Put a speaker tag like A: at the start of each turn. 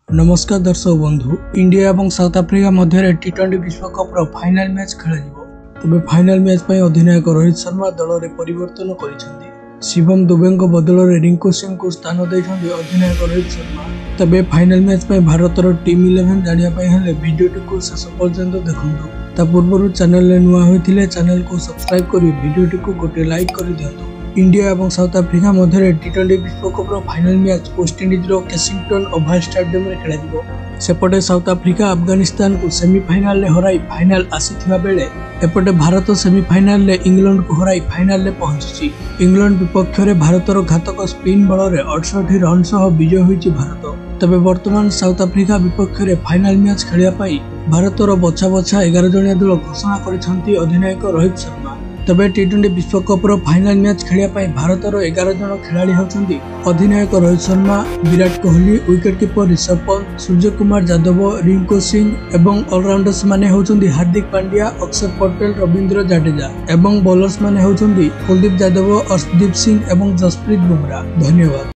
A: नमस्कार दर्शक बंधु, इंडिया और साउथ आफ्रिका मध्य टी20 विश्वकप फाइनल मैच खेल तबे फाइनल मैच पर अधिनायक रोहित शर्मा दल में परिवर्तन कर शिवम दुबे बदल में रिंकू सिंह को स्थान देते अधिनायक रोहित शर्मा। तबे फाइनल मैच पर भारत टीम 11 जानापी भिडियोटी को शेष पर्यंत देखु। पूर्व चैनल नुआ होते चैनल को सब्सक्राइब कर भिडियोटी को गोटे लाइक कर दिखाँ। इंडिया और साउथ आफ्रिका मध्य टी20 विश्वकप final match West Indies Kensington Oval stadium में खेल सेपटे साउथ आफ्रिका अफगानिस्तान को सेमीफाइनाल हराई फाइनाल आसीथिबा बेले एपटे भारत सेमीफाइनाल इंग्लैंड को हराई फाइनाल में पहुंची। इंग्लैंड विपक्ष में भारतर घातक स्पिन बल में 68 रन सह विजय होइछि भारत। तबे वर्तमान साउथ आफ्रिका विपक्ष में फाइनाल मैच खेलिया भारतर बछा बछा 11 जणिया दल घोषणा करिसेंति अधिनायक रोहित शर्मा। तबे टी20 विश्वकप फाइनाल मैच खेलिया भारतर 11 जन खिलाड़ी होचंदी अधिनायक रोहित शर्मा, विराट कोहली, विकेट कीपर ऋषभ पंत, सूर्य कुमार यादव, रिंकू सिंह एवं ऑलराउंडर्स माने होचंदी हार्दिक पांड्या, अक्षर पटेल, रविंद्र जडेजा एवं बॉलर्स माने होचंदी कुलदीप यादव, अर्शदीप सिंह एवं जसप्रीत बुमराह। धन्यवाद।